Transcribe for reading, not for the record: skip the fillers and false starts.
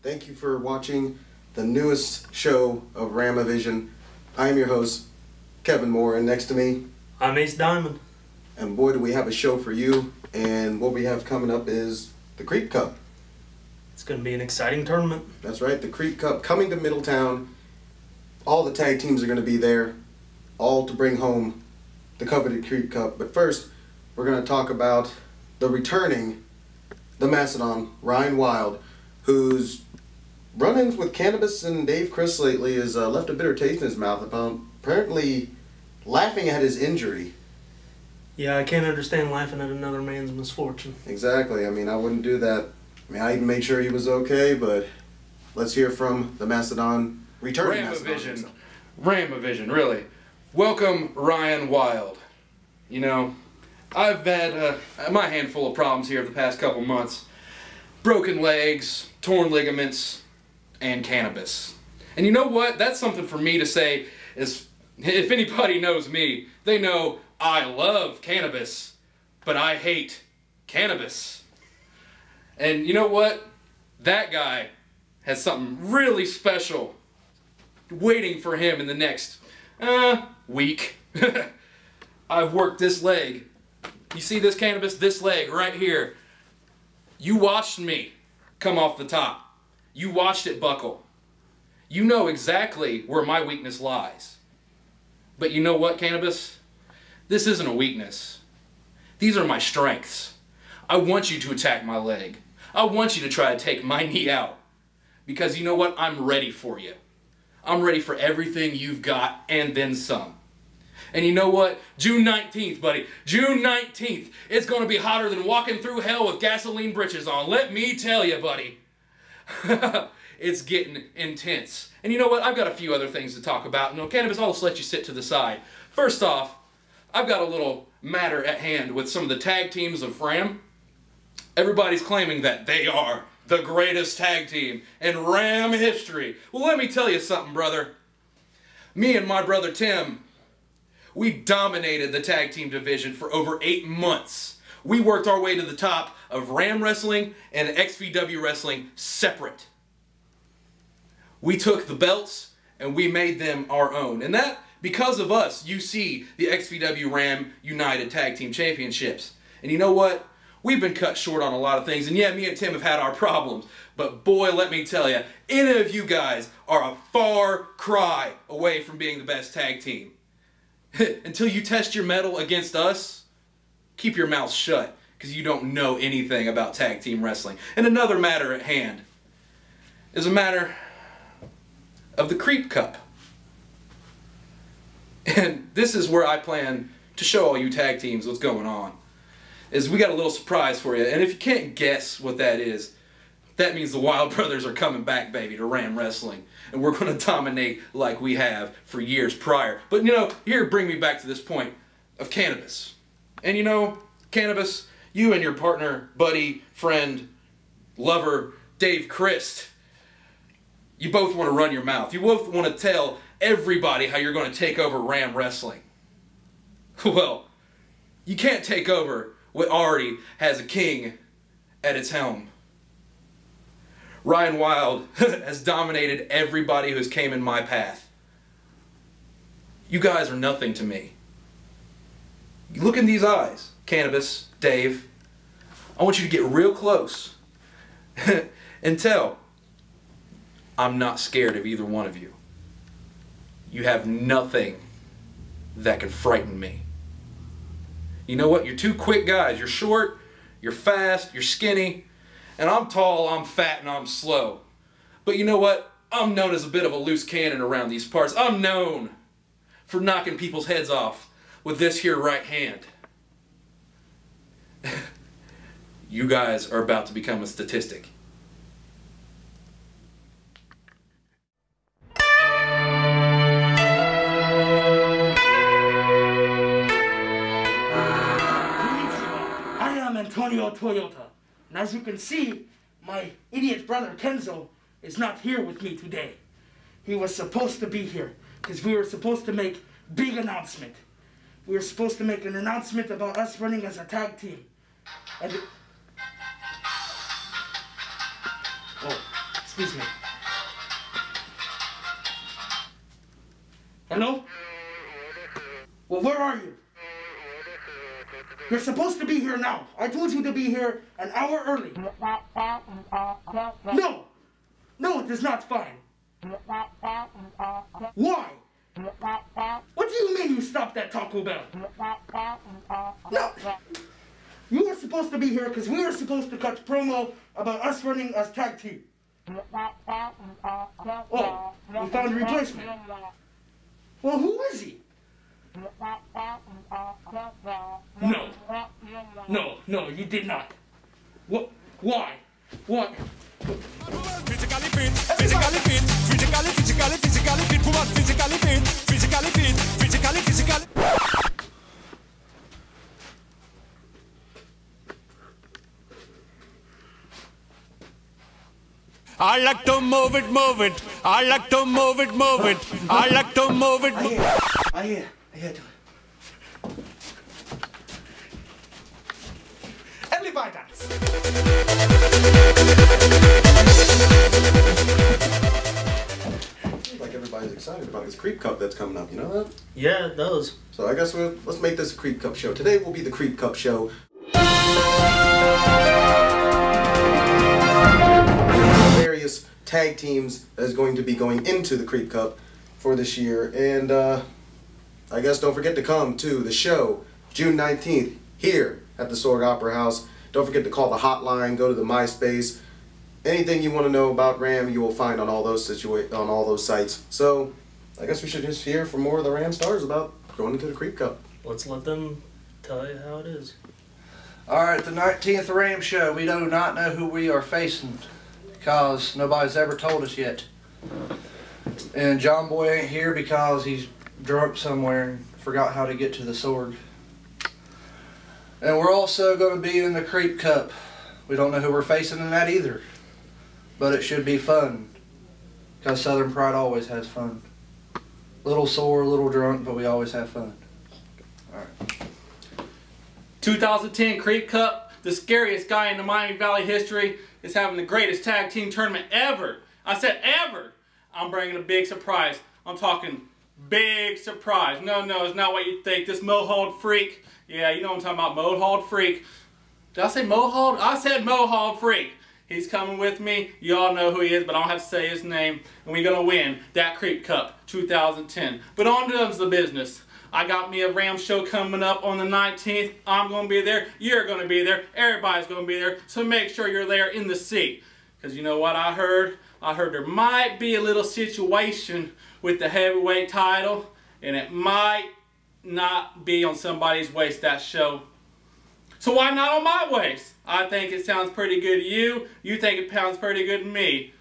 Thank you for watching the newest show of Ramavision. I am your host, Kevin Moore, and next to me, I'm Ace Diamond. And boy, do we have a show for you. And what we have coming up is the Creep Cup. It's going to be an exciting tournament. That's right, the Creep Cup coming to Middletown. All the tag teams are going to be there, all to bring home the coveted Creep Cup. But first, we're going to talk about the returning, the Mastodon, Ryan Wild, whose run-ins with Cannabis and Dave Chris lately has left a bitter taste in his mouth about apparently laughing at his injury. Yeah, I can't understand laughing at another man's misfortune. Exactly. I mean, I wouldn't do that. I mean, I even made sure he was okay, but let's hear from the Mastodon, returning Mastodon. Ramavision, really. Welcome, Ryan Wild. You know, I've had my handful of problems here the past couple months. Broken legs, torn ligaments, and cannabis. And you know what? That's something for me to say is, if anybody knows me, they know I love cannabis, but I hate cannabis. And you know what? That guy has something really special waiting for him in the next week. I've worked this leg. You see this cannabis? This leg right here. You watched me come off the top. You watched it buckle. You know exactly where my weakness lies. But you know what, cannabis? This isn't a weakness. These are my strengths. I want you to attack my leg. I want you to try to take my knee out. Because you know what? I'm ready for you. I'm ready for everything you've got and then some. And you know what? June 19th, buddy. June 19th. It's going to be hotter than walking through hell with gasoline britches on. Let me tell you, buddy. It's getting intense. And you know what? I've got a few other things to talk about. No, cannabis, I'll just let you sit to the side. First off, I've got a little matter at hand with some of the tag teams of Ram. Everybody's claiming that they are the greatest tag team in Ram history. Well, let me tell you something, brother. Me and my brother Tim, we dominated the tag team division for over 8 months. We worked our way to the top of Ram Wrestling and XVW Wrestling separate. We took the belts and we made them our own. And that, because of us, you see the XVW Ram United Tag Team Championships. And you know what? We've been cut short on a lot of things. And yeah, me and Tim have had our problems. But boy, let me tell you, any of you guys are a far cry away from being the best tag team. Until you test your mettle against us, keep your mouth shut, because you don't know anything about tag team wrestling. And another matter at hand is a matter of the Creep Cup. And this is where I plan to show all you tag teams what's going on. Is we got a little surprise for you. And if you can't guess what that is, that means the Wild Brothers are coming back, baby, to Ram Wrestling. And we're going to dominate like we have for years prior. But, you know, here, bring me back to this point of cannabis. And, you know, cannabis, you and your partner, buddy, friend, lover, Dave Christ, you both want to run your mouth. You both want to tell everybody how you're going to take over Ram Wrestling. Well, you can't take over what already has a king at its helm. Ryan Wild has dominated everybody who has came in my path. You guys are nothing to me. Look in these eyes, Cannabis, Dave. I want you to get real close and tell, I'm not scared of either one of you. You have nothing that can frighten me. You know what? You're two quick guys. You're short, you're fast, you're skinny. And I'm tall, I'm fat, and I'm slow. But you know what? I'm known as a bit of a loose cannon around these parts. I'm known for knocking people's heads off with this here right hand. You guys are about to become a statistic. I am Antonio Toyota. And as you can see, my idiot brother Kenzo is not here with me today. He was supposed to be here because we were supposed to make big announcement. We were supposed to make an announcement about us running as a tag team. And Excuse me. Hello? Well, where are you? You're supposed to be here now. I told you to be here an hour early. No! No, it is not fine. Why? What do you mean you stopped that Taco Bell? No! You were supposed to be here because we were supposed to cut promo about us running as tag team. Oh, we found a replacement. Well, who is he? No. No, no, you did not. What? Why? What? Physically fit, physically fit, physically fit, physically fit, physically fit, physically. I like to move it, move it. I like to move it, move it. I like to move it. I hear to it. Everybody dance. Seems like everybody's excited about this Creep Cup that's coming up, you know that? Yeah, it does. So I guess let's make this a Creep Cup show. Today will be the Creep Cup show. Various tag teams that is going to be going into the Creep Cup for this year. And I guess don't forget to come to the show June 19th here at the Sorg Opera House. Don't forget to call the hotline, go to the MySpace. Anything you want to know about Ram, you will find on all those sites. So I guess we should just hear from more of the Ram stars about going into the Creep Cup. Let's let them tell you how it is. Alright, the 19th Ram show. We do not know who we are facing because nobody's ever told us yet. And John Boy ain't here because he's drunk somewhere and forgot how to get to the Sorg. And we're also going to be in the Creep Cup. We don't know who we're facing in that either. But it should be fun. Because Southern Pride always has fun. Little sore, a little drunk, but we always have fun. Alright. 2010 Creep Cup. The scariest guy in the Miami Valley history is having the greatest tag team tournament ever. I said ever. I'm bringing a big surprise. I'm talking big surprise. No, it's not what you think. This Mohawk freak. Yeah, you know what I'm talking about. Mohawk freak. Did I say Mohawk? I said Mohawk freak. He's coming with me. You all know who he is, but I don't have to say his name. And we're going to win that Creep Cup 2010. But on to the business. I got me a Ram show coming up on the 19th. I'm going to be there. You're going to be there. Everybody's going to be there. So make sure you're there in the seat. Because you know what I heard? I heard there might be a little situation with the heavyweight title. And it might not be on somebody's waist, that show. So why not on my waist? I think it sounds pretty good to you. You think it sounds pretty good to me.